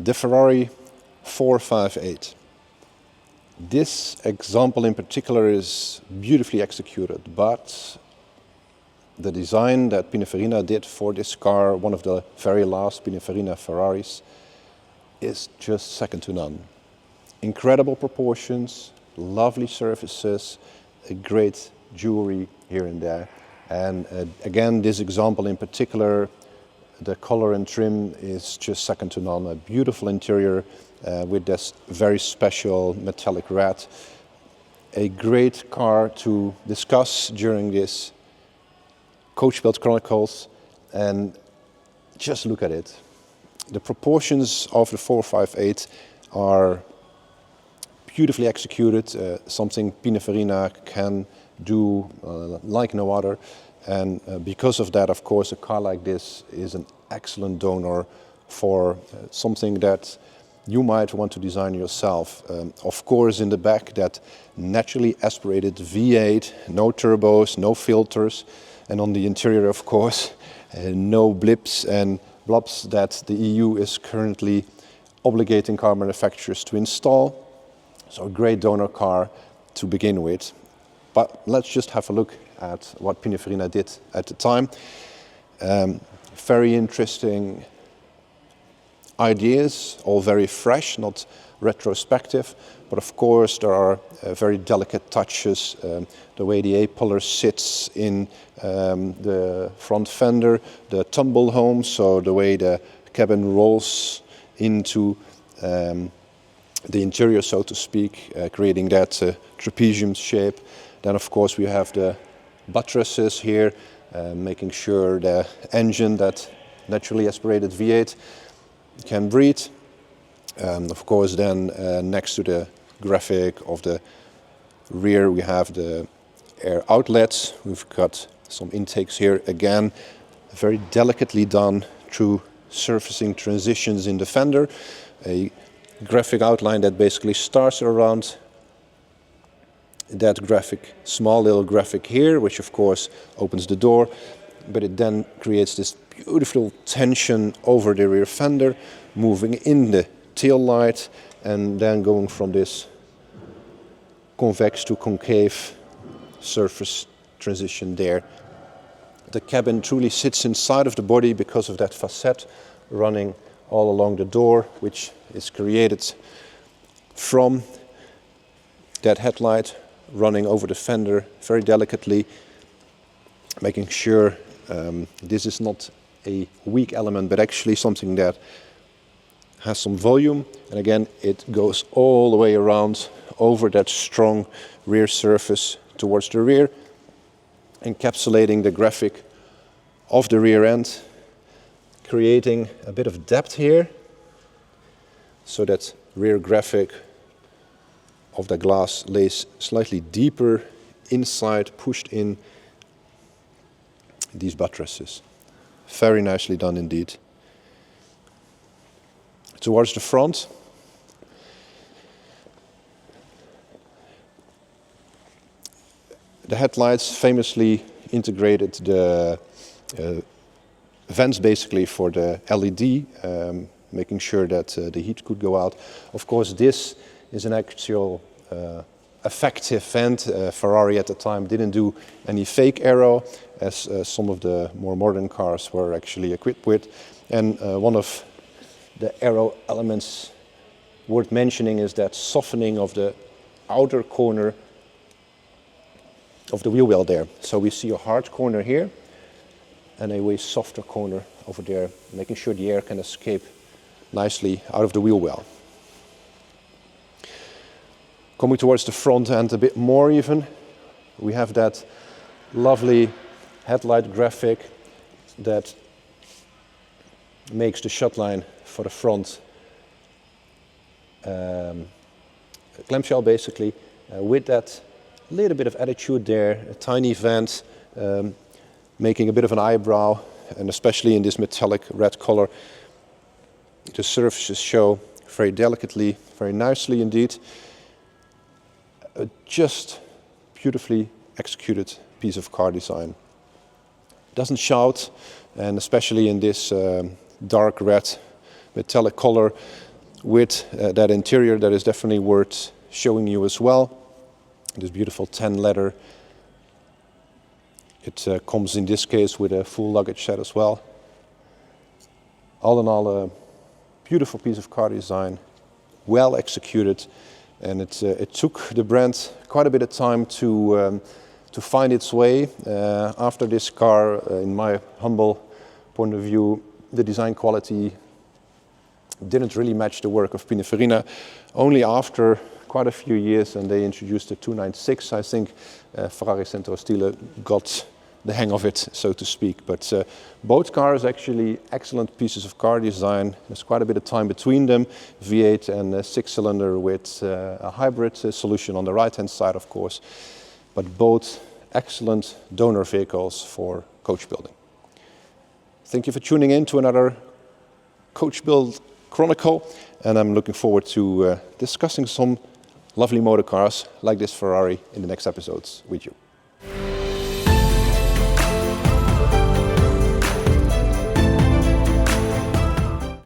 The Ferrari 458. This example in particular is beautifully executed, but the design that Pininfarina did for this car, one of the very last Pininfarina Ferraris, is just second to none. Incredible proportions, lovely surfaces, a great jewelry here and there. And again, this example in particular, the color and trim is just second to none. A beautiful interior with this very special metallic red. A great car to discuss during this CoachbuiltChronicles, and just look at it. The proportions of the 458 are beautifully executed, something Pininfarina can do like no other. And because of that, of course, a car like this is an excellent donor for something that you might want to design yourself. Of course, in the back, that naturally aspirated V8, no turbos, no filters. And on the interior, of course, no blips and blobs that the EU is currently obligating car manufacturers to install. So a great donor car to begin with. But let's just have a look at what Pininfarina did at the time. Very interesting ideas, all very fresh, not retrospective. But of course, there are very delicate touches. The way the A-pillar sits in the front fender, the tumble home, so the way the cabin rolls into the interior, so to speak, creating that trapezium shape. Then, of course, we have the buttresses here, making sure the engine, that naturally aspirated V8, can breathe. Of course, then next to the graphic of the rear, we have the air outlets. We've got some intakes here again, very delicately done through surfacing transitions in the fender. A graphic outline that basically starts around that graphic, small little graphic here, which of course opens the door, but it then creates this beautiful tension over the rear fender, moving in the tail light, and then going from this convex to concave surface transition there. The cabin truly sits inside of the body because of that facette running all along the door, which is created from that headlight running over the fender very delicately, making sure this is not a weak element, but actually something that has some volume. And again, it goes all the way around over that strong rear surface towards the rear, encapsulating the graphic of the rear end, creating a bit of depth here, so that rear graphic of the glass lays slightly deeper inside, pushed in these buttresses. Very nicely done indeed. Towards the front, the headlights famously integrated the vents basically for the LED, making sure that the heat could go out. Of course, this is an actual effective vent. Ferrari at the time didn't do any fake aero, as some of the more modern cars were actually equipped with. And one of the aero elements worth mentioning is that softening of the outer corner of the wheel well there. So we see a hard corner here and a way softer corner over there, making sure the air can escape nicely out of the wheel well. Coming towards the front end a bit more even, we have that lovely headlight graphic that makes the shut line for the front clamshell basically, with that little bit of attitude there, a tiny vent, making a bit of an eyebrow, and especially in this metallic red color, the surfaces show very delicately, very nicely indeed. A just beautifully executed piece of car design. Doesn't shout, and especially in this dark red metallic color, with that interior that is definitely worth showing you as well. This beautiful tan leather. It comes in this case with a full luggage set as well. All in all, a beautiful piece of car design, well executed, and it took the brand quite a bit of time to find its way. After this car, in my humble point of view, the design quality didn't really match the work of Pininfarina. Only after quite a few years, and they introduced the 296, I think Ferrari Centro Stile got the hang of it, so to speak. But both cars actually excellent pieces of car design. There's quite a bit of time between them. V8 and 6-cylinder with a hybrid solution on the right-hand side, of course. But both excellent donor vehicles for coach building. Thank you for tuning in to another Coach Build Chronicle, and I'm looking forward to discussing some lovely motor cars like this Ferrari in the next episodes with you.